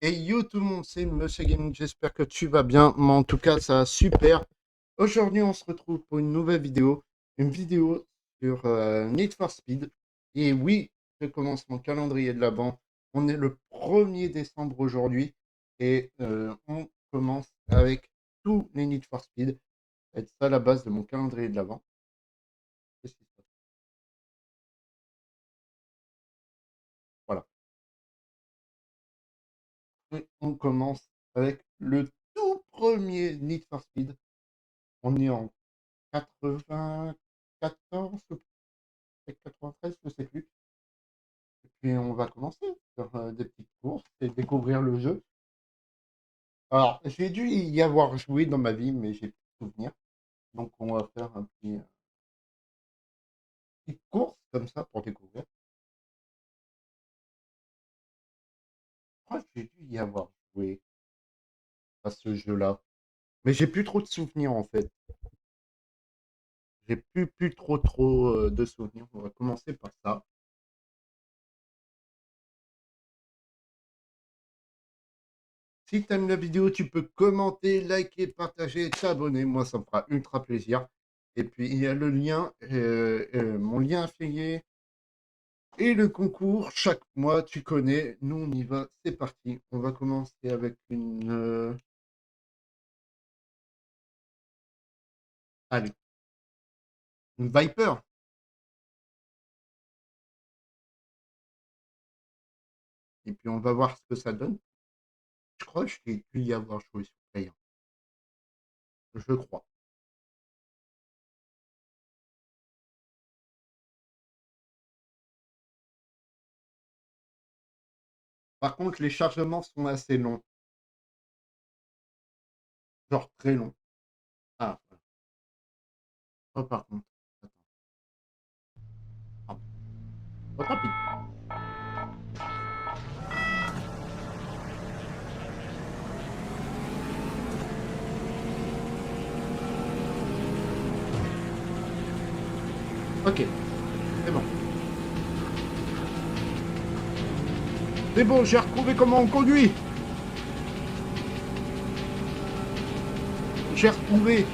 Et yo tout le monde, c'est Monsieur Gaming, j'espère que tu vas bien, mais en tout cas ça va super. Aujourd'hui on se retrouve pour une nouvelle vidéo, une vidéo sur Need for Speed. Et oui, je commence mon calendrier de l'Avent. On est le 1er décembre aujourd'hui et on commence avec tous les Need for Speed. Ça va être ça la base de mon calendrier de l'Avent. Qu'est-ce qui se passe? Voilà. Et on commence avec le tout premier Need for Speed. On est en 94, peut-être 93, je sais plus. Et puis on va commencer sur des petites courses et découvrir le jeu. Alors, j'ai dû y avoir joué dans ma vie, mais j'ai plus de souvenirs. Donc on va faire un petite course comme ça pour découvrir. Je crois que j'ai dû y avoir joué à ce jeu-là. Mais j'ai plus trop de souvenirs en fait. J'ai plus trop de souvenirs. On va commencer par ça. Si tu aimes la vidéo, tu peux commenter, liker, partager, t'abonner. Moi, ça me fera ultra plaisir. Et puis, il y a le lien, mon lien affilié et le concours. Chaque mois, tu connais. Nous, on y va. C'est parti. On va commencer avec allez, une Viper. Et puis, on va voir ce que ça donne. Je crois que je t'ai dû y avoir joué sur Play 1. Je crois. Par contre, les chargements sont assez longs. Genre très longs. Ah, voilà. Oh, par contre. Attends. Ah, oh, tant pis. Ok, c'est bon. C'est bon, j'ai retrouvé comment on conduit. J'ai retrouvé.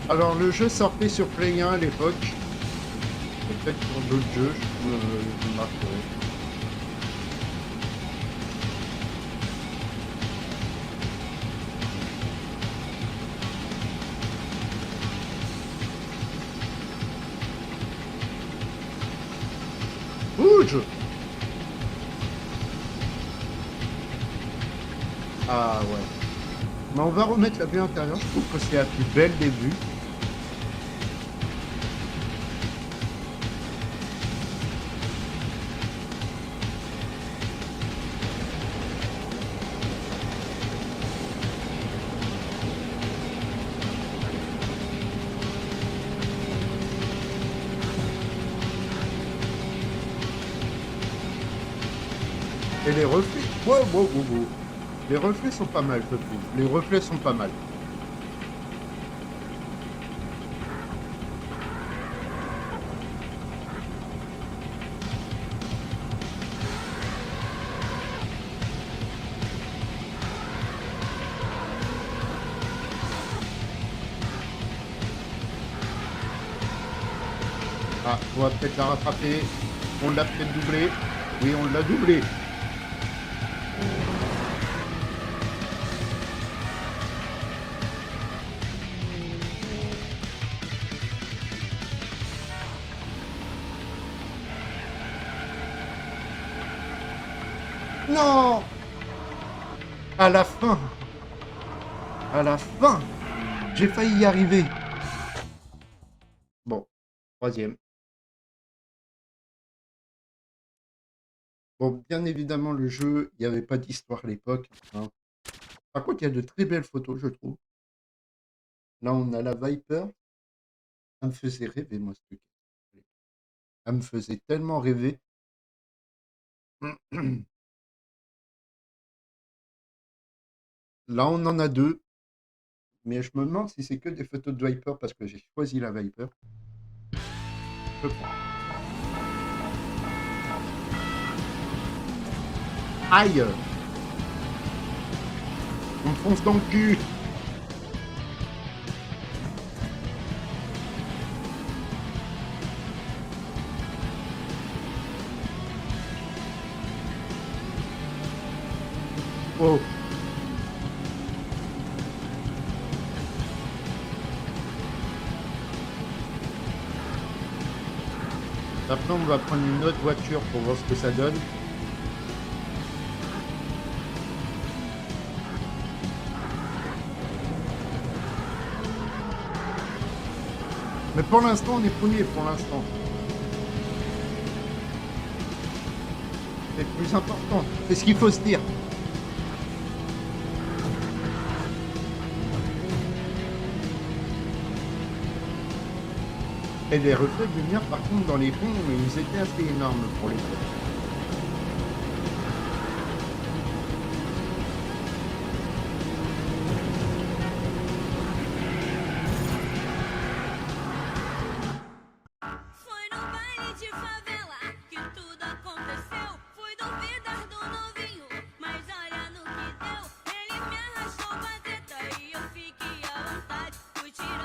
Alors, le jeu sortait sur Play 1 à l'époque. Et peut-être sur d'autres jeux, je marquerai. Bouge. Ah ouais. Mais on va remettre la vue intérieure. Je trouve que c'est la plus belle des vues. Et les reflets. Wow, wow, wow, wow. Les reflets sont pas mal, je trouve. Les reflets sont pas mal. Ah, on va peut-être la rattraper. On l'a peut-être doublé. Oui, on l'a doublé. Non. À la fin. À la fin. J'ai failli y arriver. Bon, troisième. Bon, bien évidemment, le jeu, il n'y avait pas d'histoire à l'époque, hein. Par contre, il y a de très belles photos, je trouve. Là, on a la Viper. Elle me faisait rêver, moi, ce truc. Elle me faisait tellement rêver. Là, on en a deux. Mais je me demande si c'est que des photos de Viper parce que j'ai choisi la Viper. Je prends. Aïe! On me fonce dans le cul! Oh! Après, on va prendre une autre voiture pour voir ce que ça donne. Mais pour l'instant, on est premier pour l'instant. C'est le plus important. C'est ce qu'il faut se dire. Et les reflets de lumière, par contre, dans les ponts, ils étaient assez énormes pour les faits.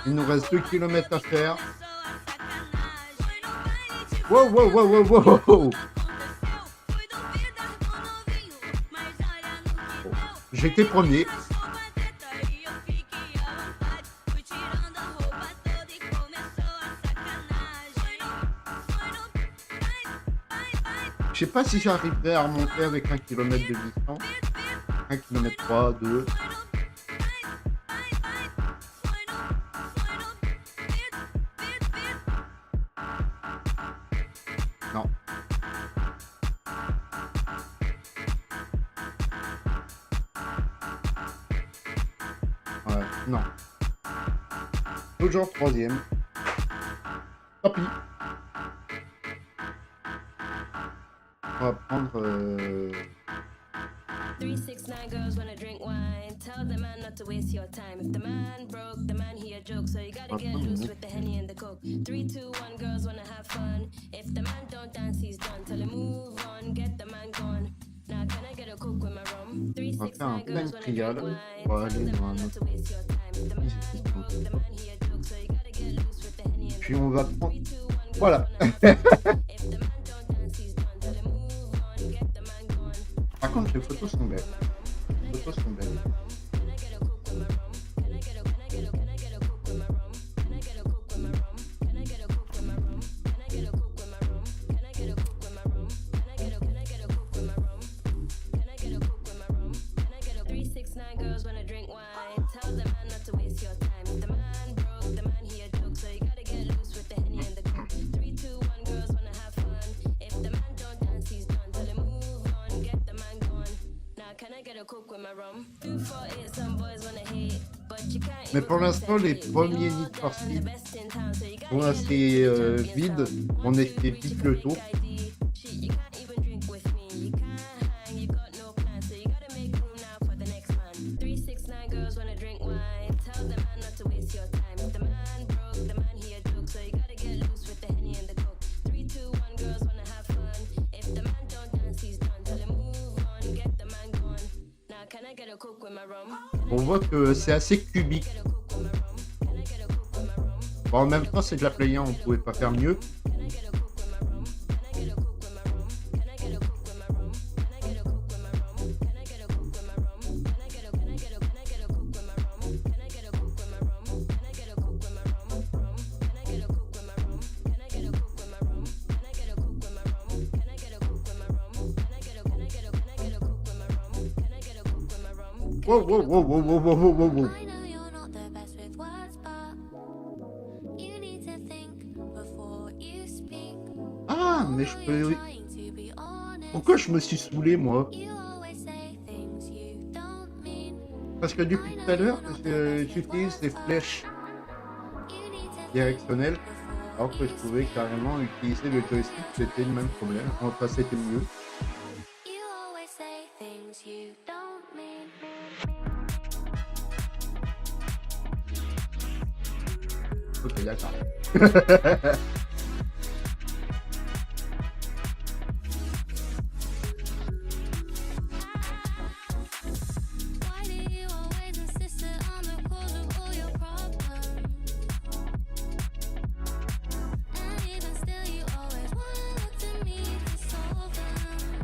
Il nous reste 2 km à faire. Wow, wow, wow, wow, wow, wow. J'étais premier. Je sais pas si j'arriverai à remonter avec 1 km de distance. 1 km 3, 2. Non. Ouais, non. Toujours troisième. Tant pis. On va prendre... 369 girls wanna drink wine. Tell the man not to waste your time. If the man broke, the man he a joke. So you gotta get loose with the Henny and the Coke. 3, 2, 1 girls wanna have fun. If the man don't dance, he's done. Tell him move on, get the man gone. Now can I get a Coke with my rum? 369 girls wanna drink wine. Tell the man not to waste your time. If the man broke, the man he a joke. So you gotta get loose with the Henny and the Coke. Puis on va prendre... Voilà. Par contre, les photos sont belles. Les photos sont belles. Mais pour l'instant, les premiers Need for Speed sont assez vides. On a fait vite le tour. On voit que c'est assez cubique. Bon, en même temps, c'est de la Play 1, on pouvait pas faire mieux. Wow, wow, wow, wow, wow, wow, wow, wow. Ah, mais je peux... Pourquoi je me suis saoulé, moi? Parce que depuis tout à l'heure, j'utilise des flèches directionnelles, alors que je pouvais carrément utiliser le joystick, c'était le même problème. Enfin, c'était mieux. Why do you always insist that I'm the cause of all your problems? And even still, you always wanna look to me to solve them.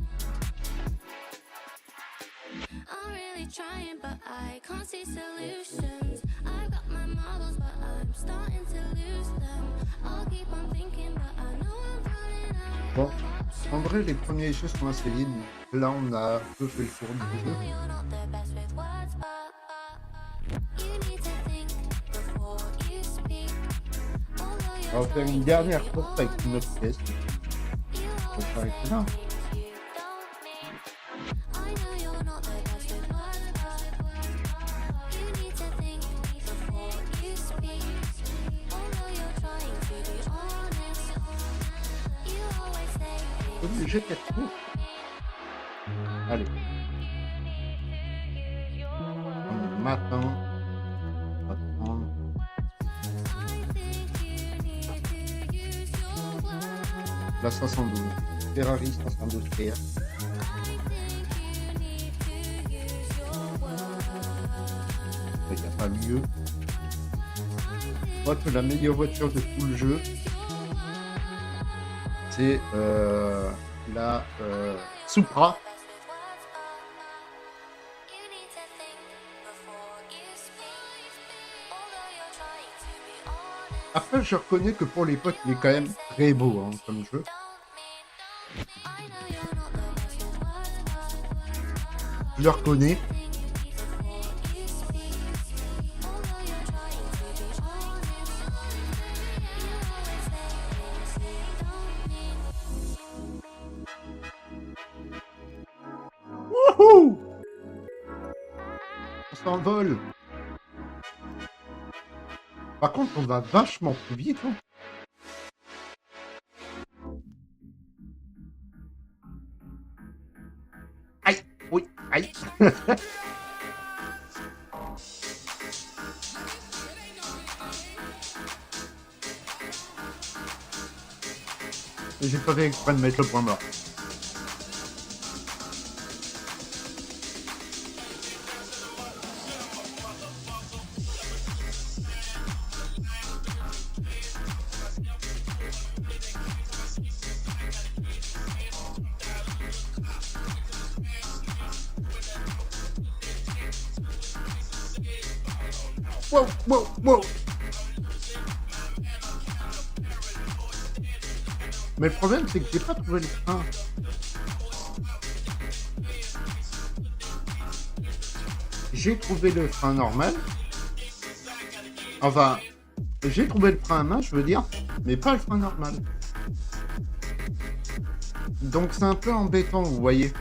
I'm really trying, but I can't see solutions. I've got my marbles, but I'm starting to lose them. I'll keep on thinking, but I know I'm running out Bon, of options. en vrai, les premiers jeux sont assez vides. Là, on a un peu fait le tour du jeu. know you're not the best with words, but you need to think before you speak. Although On you're va faire une trying dernière to course avec une autre pièce. you On va always s'arrêter say là. things you don't mean. I know you're not the best with words, but you need to think before you speak. Although you're trying to be honest, you always say things Obligé de tours. Allez. Matin. On va prendre I think you need to use your words. la 512. Ferrari 512 TR. I think you need to use your words. Il n'y a pas mieux. Je crois que la meilleure voiture de tout le jeu, c'est la Supra. You need to think before you speak. Although you're trying to be honest, Après, je reconnais que pour l'époque, il est quand même très beau hein, comme jeu. don't mean. I know you're not the best with words, Je le reconnais. but before you speak. Although you're trying to be honest, you always say things you don't mean. Wouhou! On s'envole. Par contre, on va vachement plus vite. Hein. Aïe, oui, aïe. J'ai pas fait exprès de mettre le point mort. Wow, wow, wow. Mais le problème, c'est que j'ai pas trouvé le frein. J'ai trouvé le frein normal. Enfin, j'ai trouvé le frein à main, je veux dire, mais pas le frein normal. Donc c'est un peu embêtant, vous voyez.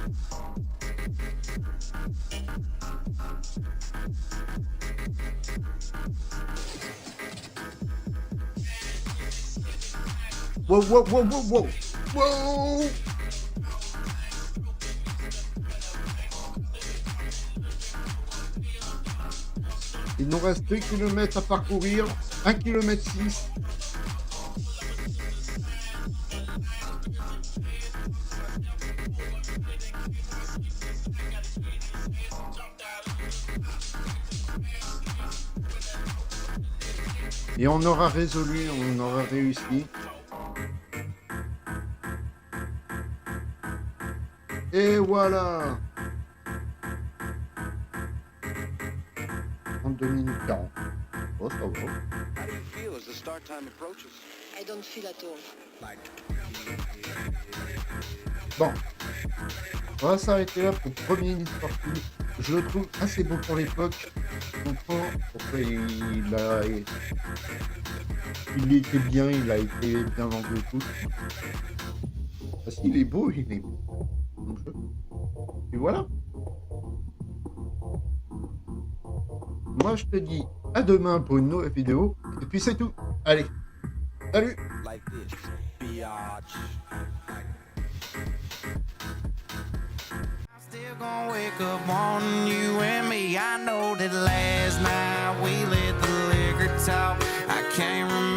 Wow, wow, wow, wow, wow. Wow. Il nous reste 2 km à parcourir, 1 km 6. Et on aura résolu, on aura réussi. Et voilà. 32 minutes 40. Oh, ça va. How do you feel as the start time approaches? I don't feel at all. Bon. On va s'arrêter là pour le premier Need for Speed. Je le trouve assez beau pour l'époque. Je comprends pourquoi il était bien, il a été bien vendu et tout. Parce qu'il est beau, il est beau. Mon jeu. Et voilà. Moi, je te dis à demain pour une nouvelle vidéo. Et puis c'est tout. Allez. Salut. Like this, biatch. I'm still gonna wake up on you and me. I know that last night we let the liquor talk. I can't remember.